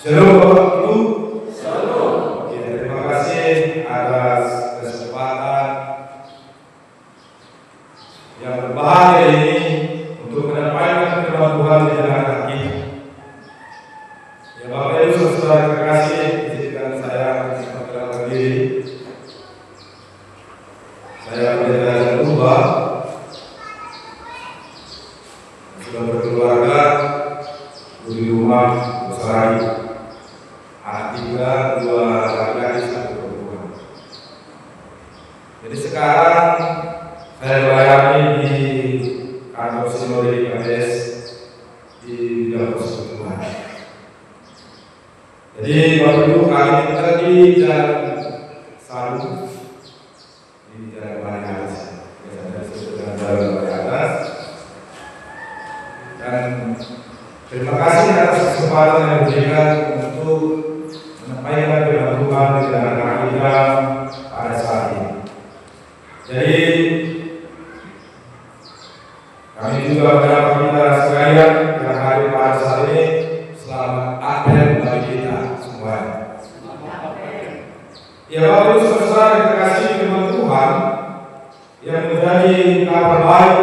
Shalom Bapak Ibu. Shalom. Ya, terima kasih atas kesempatan yang berbahagia ini untuk menyampaikan firman Tuhan di tengah kita. Ya Bapak Ibu saudara terkasih, izinkan saya memperkenalkan diri. Saya Pendeta Januba, sudah berkeluarga, di rumah besar. Anak 3, 2 laki-laki, 1 perempuan. Jadi sekarang saya melayani di kantor sinode IKS di bidang persekutuan. Jadi Bapak Ibu, kami kita di Jalan Saru, di Jalan Bali Atas, biasanya disebut dengan Jalan Bali Atas. Dan terima kasih atas kesempatan yang diberikan untuk menyampaikan firman Tuhan di tengah kita pada saat ini. Jadi kami juga berharap kita sekalian yang hadir pada saat ini selamat Advent bagi kita semua. Ya Bapak Ibu saudara yang terkasih, firman Tuhan yang menjadi kabar baik,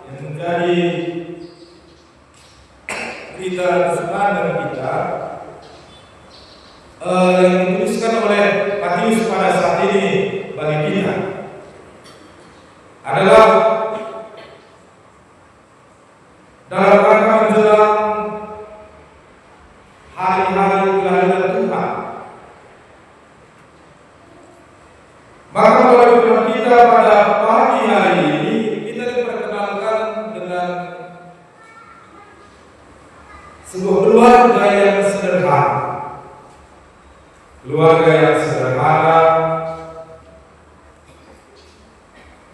yang menjadi berita kesenangan kita, yang dituliskan oleh Matius pada saat ini bagi kita adalah dalam rangka menjelang hari-hari kelahiran Tuhan. Maka oleh firman kita pada pagi hari ini kita diperkenalkan dengan sebuah keluarga yang sederhana. Keluarga yang sederhana,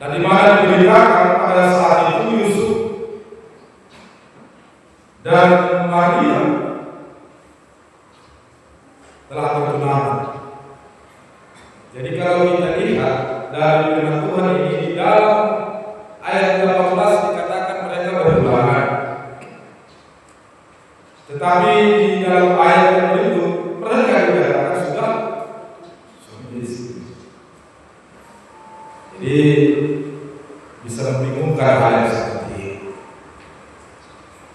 dan di mana diberitakan pada saat itu Yusuf dan Maria telah bertunangan. Jadi kalau kita lihat dari firman Tuhan ini di dalam ayat 18 dikatakan mereka bertunangan. Tetapi di dalam ayat yang berikut mereka dikatakan sudah suami istri. Jadi bisa membingungkan hal yang seperti ini.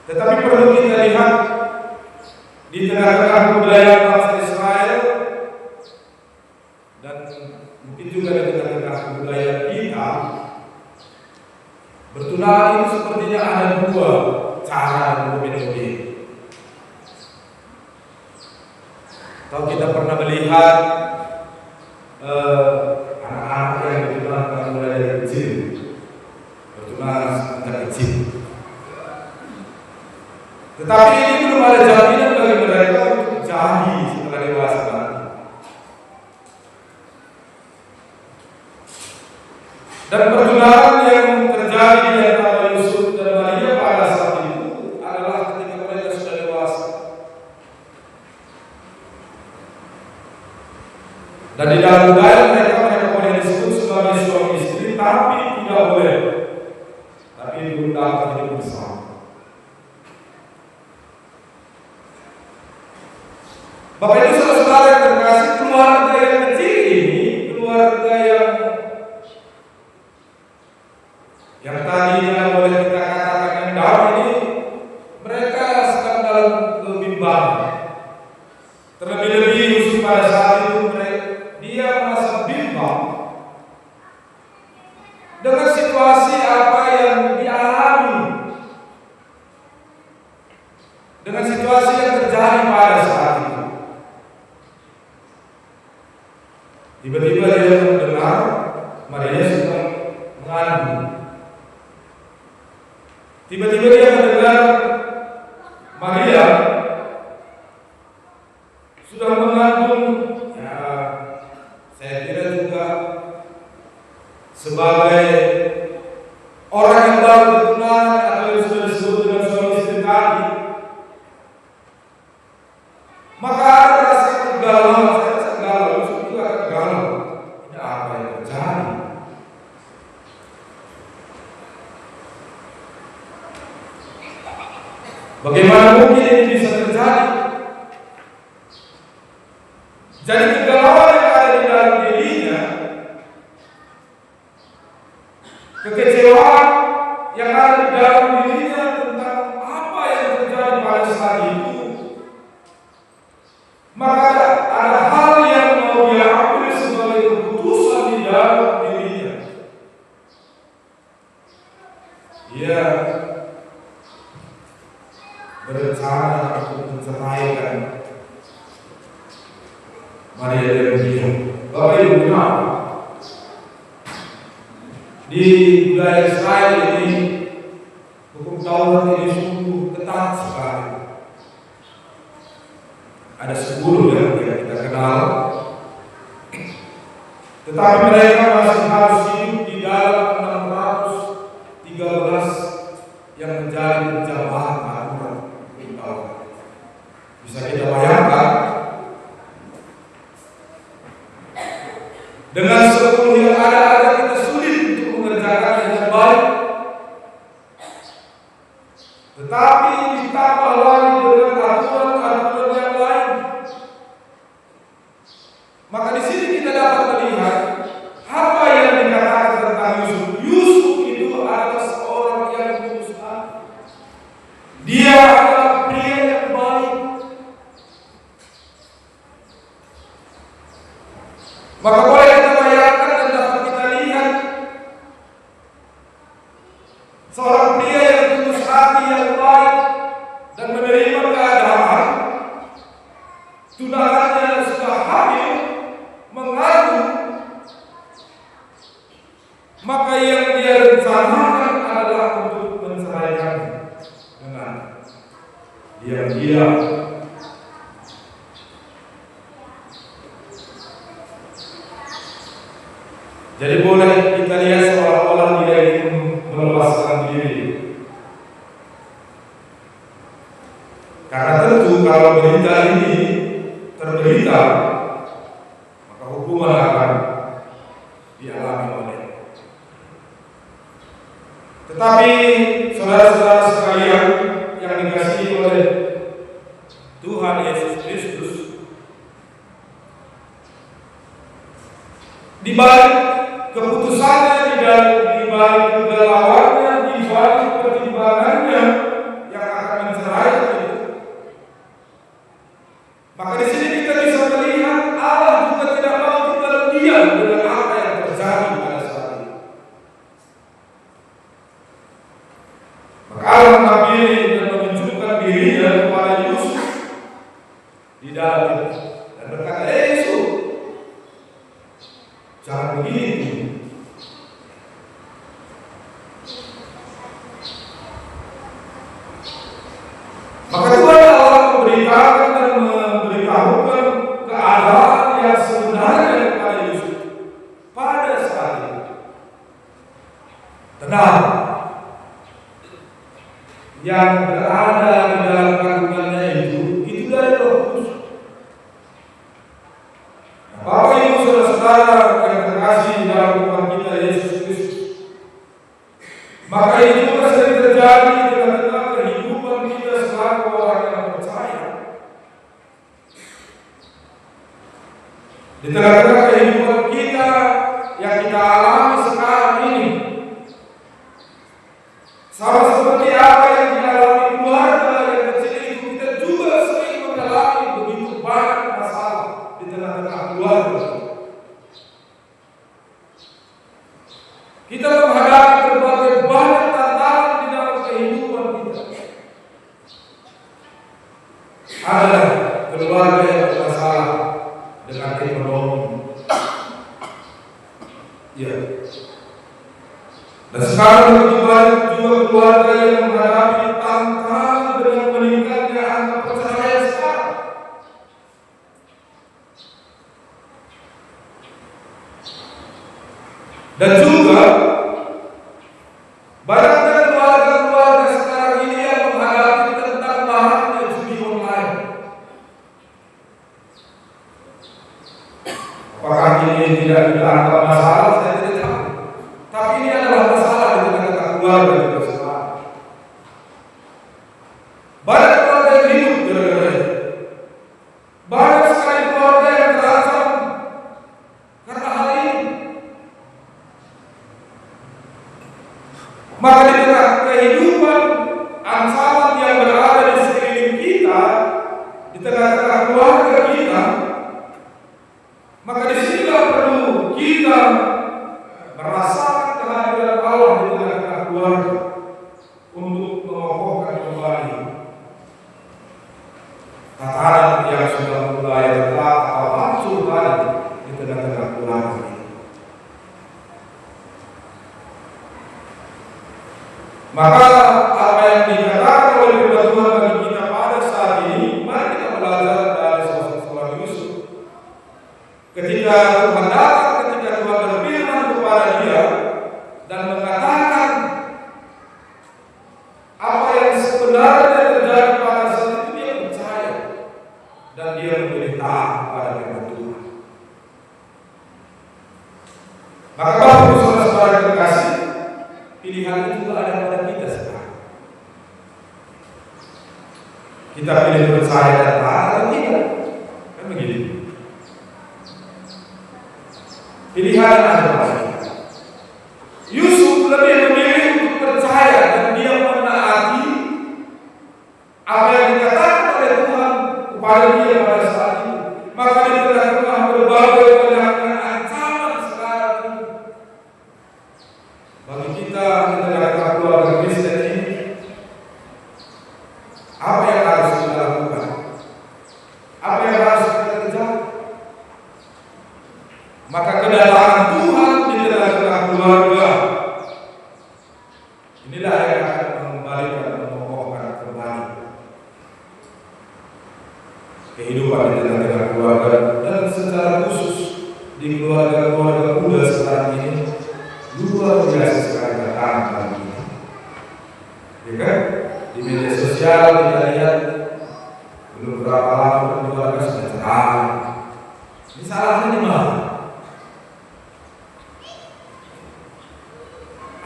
Tetapi perlu kita lihat di tengah-tengah budaya bangsa Israel dan mungkin juga di tengah-tengah budaya kita, bertunangan itu sepertinya ada dua cara dan metode. Kalau kita pernah melihat anak-anak yang ditunangan mulai dari kecil, bertunangan sejak kecil. Tetapi ini belum ada jaminan bagi mereka untuk jadi setelah dewasa nanti. Dan pertunangan yang terjadi di antara Yusuf dan Maria pada saat itu adalah ketika mereka sudah dewasa. Dan di dalam budaya mereka boleh disebut sebagai suami istri, tapi tidak boleh. Tapi belum dapat hidup bersama. Bapak Ibu saudara yang terkasih, keluarga yang kecil ini, keluarga yang tadinya boleh kita katakan yang damai ini, mereka sedang dalam kebimbangan. Terlebih-lebih Yusuf pada saat itu dia merasa bimbang dengan situasi apa yang dialami, dengan situasi yang terjadi pada saat itu. Tiba-tiba dia mendengar Maria sedang mengandung. Tiba-tiba dia mendengar Maria sudah mengandung. Saya kira juga sebagai orang yang baru bertunangan atau yang sudah disebut dengan suami istri tadi, maka ada rasa kegalauan. Saya rasa galau, Yusuf juga galau. Ini apa yang terjadi? Bagaimana mungkin ini bisa terjadi? Jadi kegalauan yang ada di dalam dirinya, kekecewaan yang ada di dalam dirinya tentang apa yang terjadi pada saat itu, maka ada hal yang mau dia ambil sebagai keputusan di dalam dirinya. Dia berencana untuk menceraikan Maria dan dia. Bapak Ibu, kenapa? Di budaya Israel ini, hukum Taurat ini sungguh ketat sekali. Ada 10 yang kita kenal, tetapi mereka masih harus hidup di dalam 613 yang menjadi penjabahan aturan hukum Taurat. Bisa kita bayangkan, dengan 10 yang ada kita sulit untuk mengerjakan dengan baik. Tetapi ditambah lagi dengan aturan-aturan yang lain. Maka di sini kita dapat melihat apa yang dikatakan tentang Yusuf. Yusuf itu adalah seorang yang berusaha. Dia adalah pria yang baik. Maka boleh kita bayangkan dan dapat kita lihat seorang pria yang tulus hati, yang baik dan menerima keadaan. Tunangannya sudah hamil, mengandung, maka yang dia rencanakan adalah untuk menceraikan dengan diam-diam. Jadi boleh kita lihat seolah-olah dia ingin melepaskan diri. Karena tentu kalau berita ini terberita, maka hukuman akan dialami oleh. Tetapi saudara-saudara sekalian yang dikasihi oleh Tuhan Yesus Kristus, di balik keputusannya, di balik kegalauannya, di balik pertimbangannya yang akan menceraikan itu, maka di sini kita bisa melihat Allah juga tidak mau kita diam dengan apa yang terjadi pada saat itu. Maka Allah mengambil dan menunjukkan dirinya kepada Yusuf di dalam itu dan berkata, Yusuf, jangan begitu. Maka Tuhan Allah memberitakan dan memberitahukan keadaan yang sebenarnya kepada Yusuf pada saat itu. Tenang, yang berada di dalam kandungannya itu dari Roh Kudus. Bapak Ibu saudara-saudara yang terkasih dalam Tuhan kita Yesus Kristus, maka ini juga sering terjadi di tengah-tengah kehidupan kita selaku orang yang percaya. Di tengah-tengah kehidupan kita yang kita alami sekarang ini, sama seperti apa yang dialami keluarga yang kecil itu, kita juga sering mengalami begitu banyak masalah di tengah-tengah keluarga. Kita menghadapi berbagai banyak tantangan di dalam kehidupan kita. Ada keluarga yang bermasalah dengan ekonomi. Ya. Dan sekarang lebih banyak juga keluarga yang menghadapi tantangan dengan meningkatnya angka perceraian sekarang. Dan juga banyaknya keluarga-keluarga sekarang ini yang menghadapi tentang maraknya judi online. Apakah ini tidak dianggap masalah? Saya tidak tahu. Tapi ini adalah masalah di tengah-tengah keluarga juga sekarang. Banyak keluarga yang hidup gara-gara ini. Banyak sekali keluarga yang terancam di tengah-tengah keluarga kita, maka disinilah perlu kita merasakan kehadiran Allah di tengah-tengah keluarga untuk mengokohkan kembali tatanan yang sudah mulai retak atau hancur tadi di tengah-tengah keluarga. Maka apa yang dikatakan oleh firman Tuhan bagi kita pada saat ini, mari kita belajar dari sosok Yusuf. Ketika Tuhan datang, ketika Tuhan berfirman kepada dia dan mengatakan apa yang sebenarnya terjadi pada saat itu, dia percaya dan dia menjadi taat pada firman Tuhan. Maka Bapak Ibu Saudara terkasih, pilihan itu juga ada pada kita sekarang. Kita pilih percaya dan taat atau tidak, kan begitu. Pilihan ada pada kita. Yusuf lebih memilih untuk percaya dan dia menaati apa yang dikatakan oleh Tuhan kepada dia pada saat itu. Maka di tengah-tengah berbagai macam ancaman sekarang ini, bagi kita di tengah-tengah keluarga Kristen ini, apa yang harus kita lakukan? Apa yang harus kita kerjakan? Maka kedatangan Tuhan di tengah-tengah keluarga inilah yang akan mengembalikan, mengokohkan kembali kehidupan di tengah-tengah keluarga, dan secara khusus di keluarga-keluarga muda sekarang ini luar biasa sekali datang kali ini. Ya kan? Di media sosial kita lihat belum berapa lama keluarga sudah cerai. Ini salahnya di mana?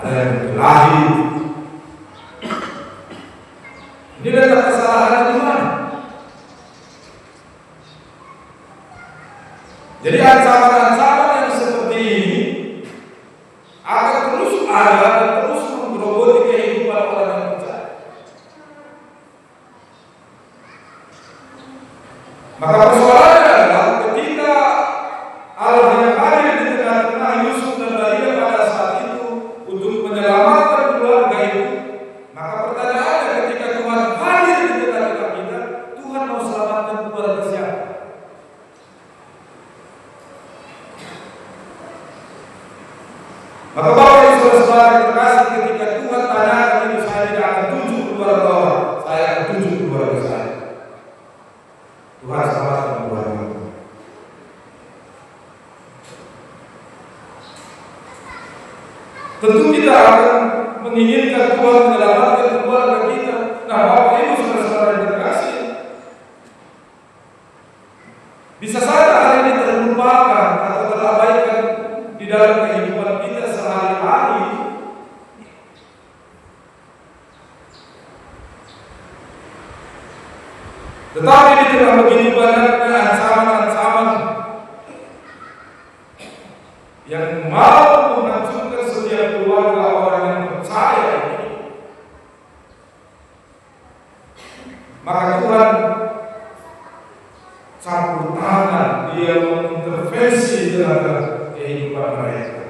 Ada yang berkelahi. Ini letak kesalahan di mana? Jadi ancaman-ancaman yang seperti ini akan terus ada dan terus menggerogoti kehidupan orang yang percaya. Maka persoalannya adalah ketika Allah yang hadir di tengah-tengah Yusuf dan Maria pada saat itu untuk menyelamatkan keluarga itu, maka pertanyaannya ketika Tuhan hadir di tengah-tengah kita, Tuhan mau selamatkan keluarga siapa? Maka Bapak Ibu Saudara terkasih, ketika Tuhan tanyakan itu, saya tidak akan tunjuk keluarga orang, saya akan tunjuk keluarga saya. Tuhan selamatkan keluarga. Tentu kita akan menginginkan Tuhan menyelamatkan keluarga kita. Nah, Bapak Ibu Saudara terkasih, bisa saja hal ini terlupakan atau terabaikan di dalam kehidupan kita sehari-hari. Tetapi di tengah begitu banyaknya ancaman-ancaman yang mau menghancurkan setiap keluarga orang yang percaya ini, maka Tuhan campur tangan, dia mengintervensi dalam kehidupan mereka.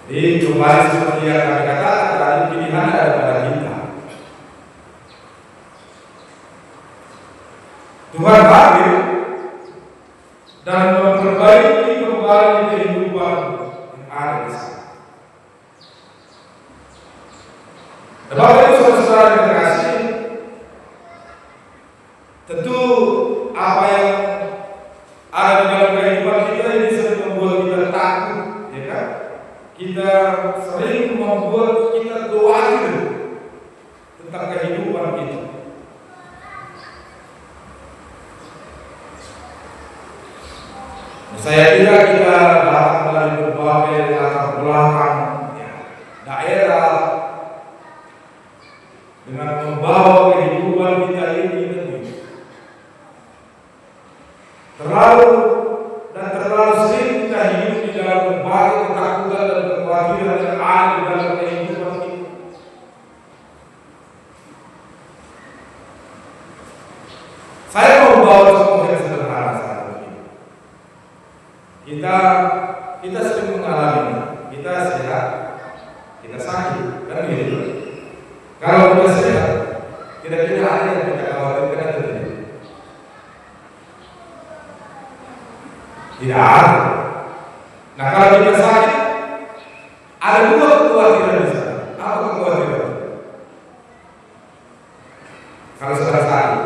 Jadi kembali seperti yang kami katakan tadi, pilihan ada pada kita. Tuhan hadir dan memperbaiki kembali kehidupan yang ada di sana. Bapak Ibu Saudara yang terkasih, tentu apa yang ada di dalam kehidupan kita ini sering membuat kita takut, ya kan? Kita sering membuat kita khawatir tentang kehidupan kita. Saya kira kita datang dari berbagai latar belakang, ya, daerah, dengan membawa kehidupan kita ini terlalu sering kita hidup di dalam berbagai ketakutan dan kekhawatiran yang ada di dalam kehidupan kita. kita khawatirkan itu? Tidak ada. Nah kalau kita sakit, ada dua kekhawatiran di sana. Apa kekhawatiran? Kalau sedang sakit,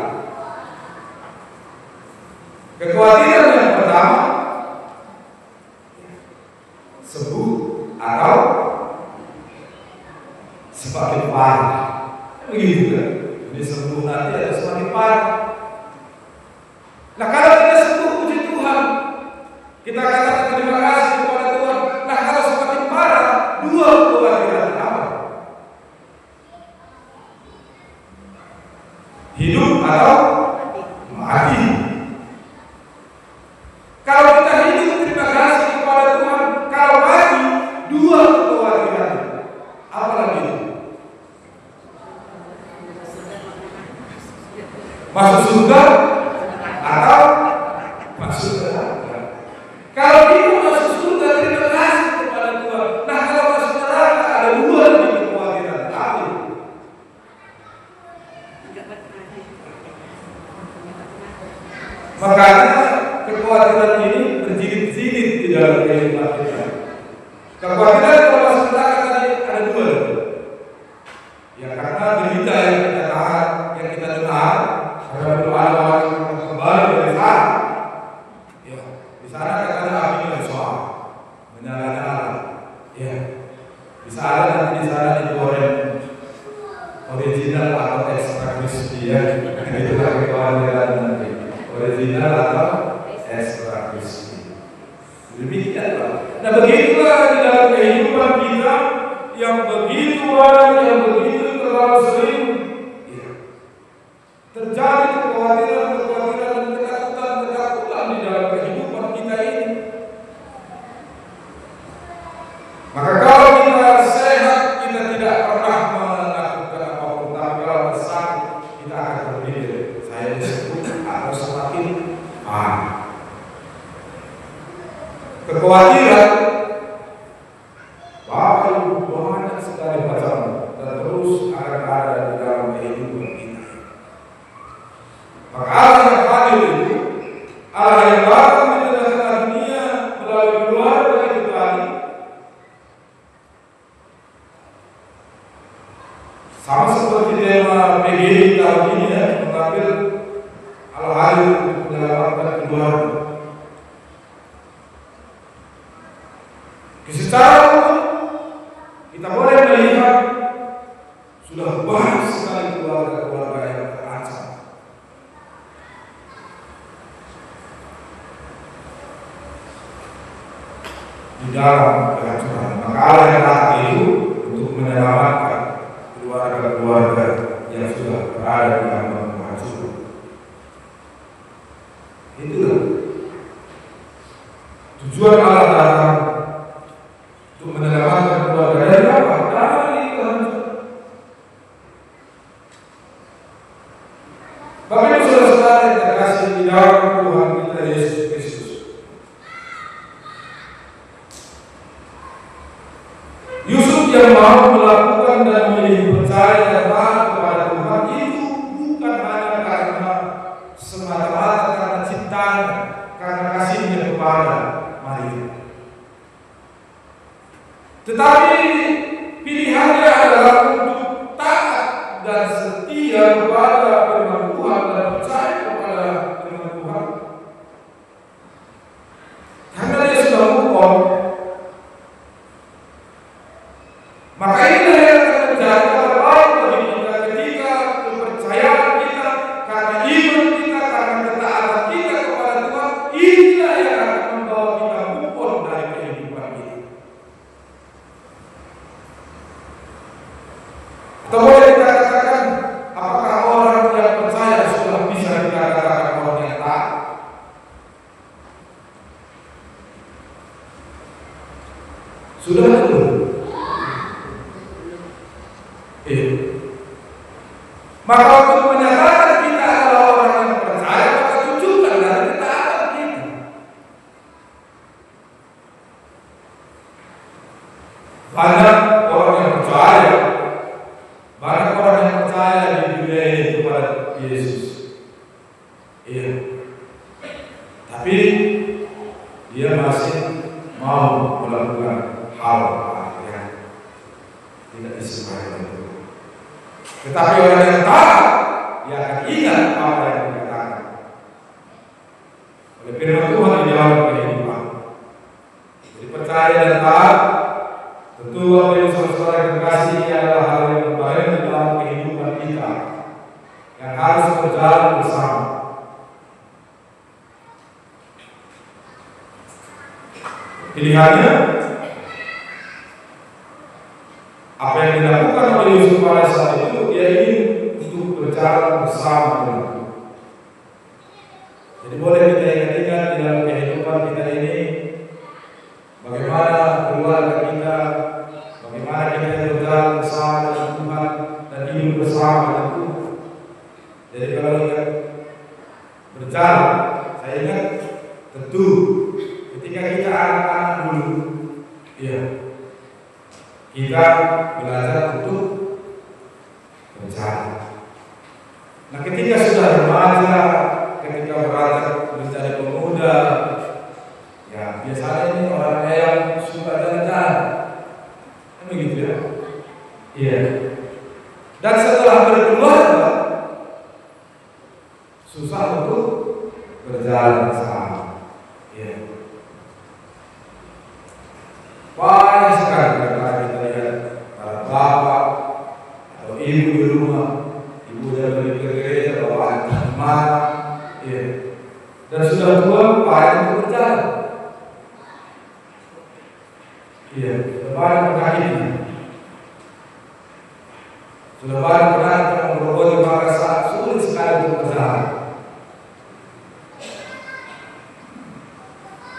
kekhawatiran yang pertama sembuh atau semakin parah, begitu kan? Jadi sembuh nanti atau semakin parah. Nah kalau kita sembuh, puji Tuhan, kita katakan terima kasih kepada Tuhan. Nah kalau semakin parah, dua kekhawatiran apa? Hidup atau mati. Kalau kita hidup terima kasih kepada Tuhan, kalau mati dua kekhawatiran. Apa lagi? Masuk surga atau masuk neraka. Kalau kita masuk surga terima kasih kepada Tuhan. Nah kalau masuk neraka ada dua lagi kekhawatiran. Apa? Makanya kekhawatiran ini berjilid-jilid di dalam kehidupan kita. Kekhawatiran kalau masuk neraka tadi ada dua. Ya karena berita yang kita tahan, yang kita dengar, karena belum ada orang yang kembali dari sana. Ya, di sana katanya apinya besar, menyala-nyala. Ya, bisa ada nanti di sana digoreng original atau extra crispy ya. Itu kan kekhawatiran nanti. Original atau extra crispy. Demikian Pak. Nah begitulah di dalam kehidupan kita yang begitu banyak, yang begitu terlalu sering ya, terjadi kekhawatiran dan ketakutan di dalam kehidupan kita ini. Maka kalau kita sehat, kita tidak pernah menakutkan apapun. Tapi kalau sakit, kita akan berpikir saya disebut atau semakin kekhawatiran Bapak Ibu banyak sekali macam dan terus akan ada di dalam kehidupan kita. Maka Allah yang hadir itu, Allah yang datang di tengah dunia melalui keluarga itu tadi, sama seperti tema PGI tahun ini ya, mengambil Allah hadir untuk menyelamatkan keluarga. Secara umum kita boleh melihat sudah banyak sekali keluarga-keluarga yang terancam. Di dalam kehancuran. Maka Allah yang datang itu untuk menyelamatkan keluarga-keluarga yang sudah berada di dalam kehancuran. Itulah tujuan Allah datang untuk menyelamatkan keluarga dari apa? Dari kehancuran. Bapak Ibu Saudara yang terkasih di dalam Tuhan kita Yesus Kristus. Yusuf yang mau melakukan dan memilih percaya dan taat kepada Tuhan itu bukan hanya karena semata-mata karena cintanya, karena kasihnya kepada Maria. Tetapi pilihannya adalah untuk taat dan setia kepada firman Tuhan dan percaya kepada firman Tuhan. Karena dia sudah move. Maka inilah yang akan menjadi terbaik bagi kita ketika kepercayaan kita, karena iman kita, karena ketaatan kita kepada Tuhan, inilah yang akan membawa kita move dari kehidupan kita. Atau boleh kita katakan, apakah orang yang percaya sudah bisa dikatakan orang yang taat? Sudah belum? Maka untuk menyatakan kita adalah orang yang percaya, maka tunjukkan dari ketaatan kita. Banyak orang yang percaya di dunia ini kepada Yesus. Yesus. Iya. Tapi dia masih mau melakukan hal yang tidak disukai itu. Tetapi orang yang taat, dia akan ingat apa yang dikatakan oleh firman Tuhan di dalam kehidupan. Jadi percaya dan taat, tentu apa yang saudara terkasih adalah hal yang terbaik di dalam kehidupan kita yang harus berjalan bersama. Pilihannya apa yang dilakukan oleh Yusuf pada saat itu, dia ingin untuk berjalan bersama dengan Tuhan. Jadi boleh kita ingat-ingat di dalam kehidupan kita ini, bagaimana keluarga kita, bagaimana kita berjalan bersama dengan Tuhan dan hidup bersama dengan Tuhan. Jadi kalau kita berjalan, saya ingat tentu ketika kita anak-anak dulu, ya, kita belajar untuk berjalan. Nah, ketika sudah remaja, ketika beranjak menjadi pemuda, ya biasanya ini orang yang suka jalan-jalan, kan begitu ya? Iya. Dan setelah berkeluarga, susah untuk berjalan bersama. Iya. Banyak sekali karena kita lihat para bapak atau ibu di rumah, ibu yang pergi ke gereja, bapak di rumah, ya. Dan sudah tua, payah untuk berjalan. Iya, sudah banyak penyakitnya. Sudah banyak penyakit yang meroboti maka saat sulit sekali untuk berjalan.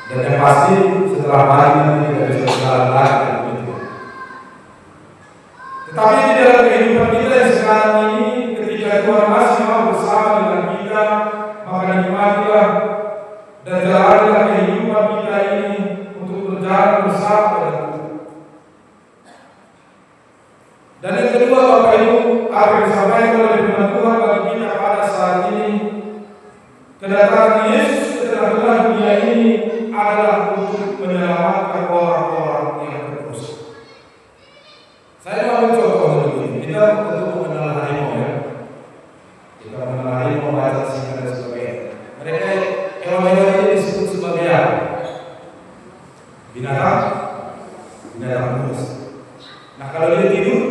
Dan yang pasti setelah mati nanti tidak bisa berjalan lagi begitu. Tetapi di dalam kehidupan kita yang sekarang ini, ketika Tuhan masih mau bersama dengan kita, maka nikmatilah dan jalanilah kehidupan kita ini untuk berjalan bersama dengan Tuhan. Dan yang kedua, Bapak Ibu, apa yang disampaikan oleh firman Tuhan bagi kita pada saat ini, kedatangan Yesus ke tengah-tengah dunia ini adalah untuk menyelamatkan orang-orang yang berdosa. Saya mau contoh begini. Kita tentu mengenal harimau ya. Kita mengenal harimau, macan, singa dan sebagainya. Mereka hewan-hewan ini disebut sebagai apa? Binatang buas. Nah, kalau dia tidur,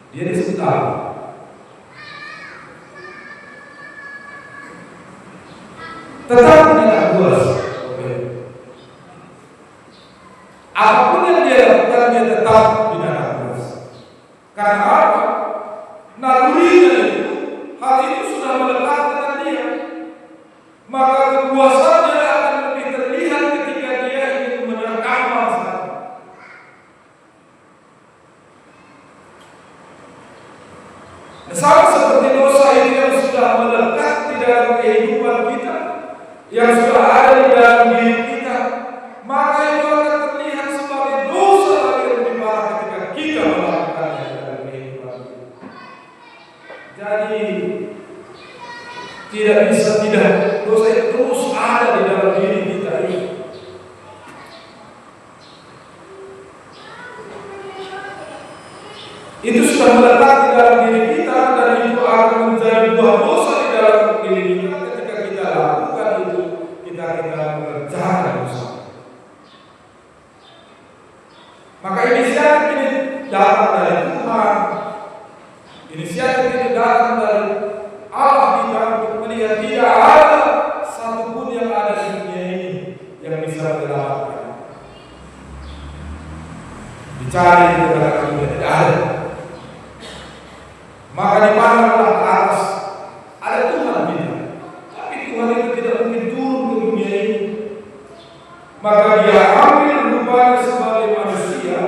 dia disebut apa? Tetap binatang buas. Apapun yang dia lakukan, dia tetap binatang buas. Karena apa? Nalurinya itu, hal itu sudah melekat dengan dia. Maka kepuasannya akan lebih terlihat ketika dia ingin menerkam masalah. Sama seperti dosa itu yang sudah melekat di dalam kehidupan kita, yang sudah ada di dalam diri kita, maka itu akan terlihat sebagai dosa lagi lebih parah ketika kita melakukannya dalam kehidupan kita. Jadi tidak bisa tidak, dosa itu terus ada di dalam diri kita ini. Itu sudah melekat di dalam diri kita dan itu akan menjadi buah dosa di dalam diri kita ketika kita lakukan itu, kita mengerjakan dosa. Maka inisiatif ini datang dari Tuhan. Inisiatif ini datang dari Allah kita untuk melihat tidak ada satupun yang ada di dunia ini yang bisa menyelamatkan. Dicari di negara dunia tidak ada. Maka dipandanglah ke atas, ada Tuhan kita. Tapi Tuhan itu tidak mungkin turun ke dunia ini. Maka dia ambil rupanya sebagai manusia,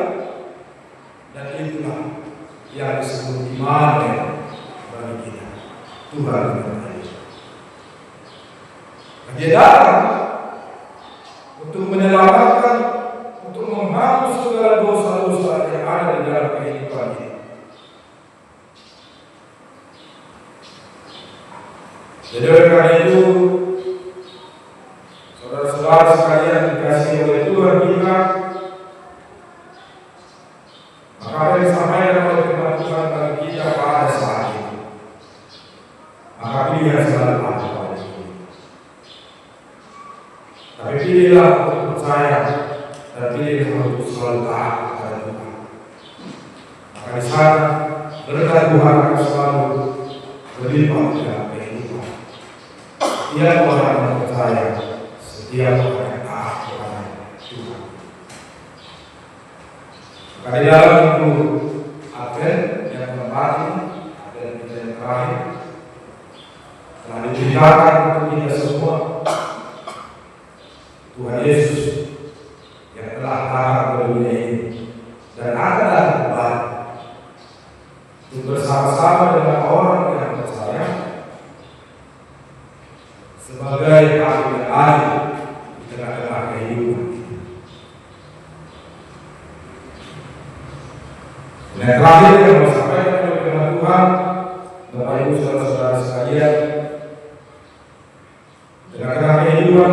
dan itulah yang disebut iman bagi kita. Tuhan berkata. Dia datang untuk menyelamatkan, untuk menghapus segala dosa-dosa yang ada di dalam kehidupan ini. Jadi oleh karena itu, saudara-saudara sekalian dikasihi oleh Tuhan kita, maka apa yang disampaikan oleh firman Tuhan bagi kita pada saat ini, maka pilihan selalu ada pada kita. Tapi pilihlah untuk percaya dan pilihlah untuk selalu taat kepada Tuhan. Maka di sana berkat Tuhan akan selalu berlimpah dalam kehidupan. Setiap orang yang percaya, setiap orang yang taat kepada Tuhan. Maka di dalam minggu Advent yang keempat ini, Advent kita yang terakhir, telah diceritakan untuk kita semua Tuhan Yesus yang telah datang ke dunia ini dan akan datang kembali untuk bersama-sama dengan orang yang percaya sebagai ahli dan ahli di tengah-tengah kehidupan. Dan yang terakhir yang mau sampaikan oleh firman Tuhan, Bapak Ibu saudara-saudara sekalian, di tengah-tengah kehidupan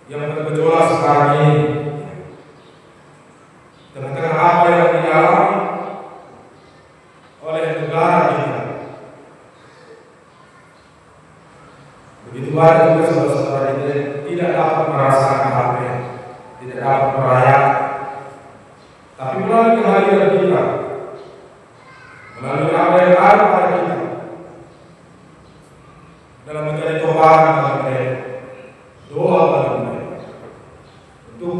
yang bergejolak sekarang ini, tengah-tengah apa yang dialami oleh negara kita, begitu banyak juga saudara-saudara kita tidak dapat merasakan apa yang tidak dapat merayakan, tapi melalui kehadiran kita, melalui apa yang ada pada kita, dalam menjadi tobahan pada mereka, doa pada mereka, untuk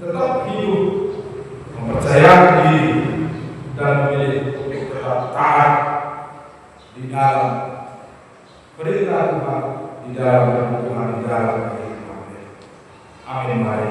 tetap hidup, mempercayakan diri, dan memilih untuk tetap taat di dalam perintah Tuhan, di dalam Tuhan, di dalam kehidupan. Amin. Mari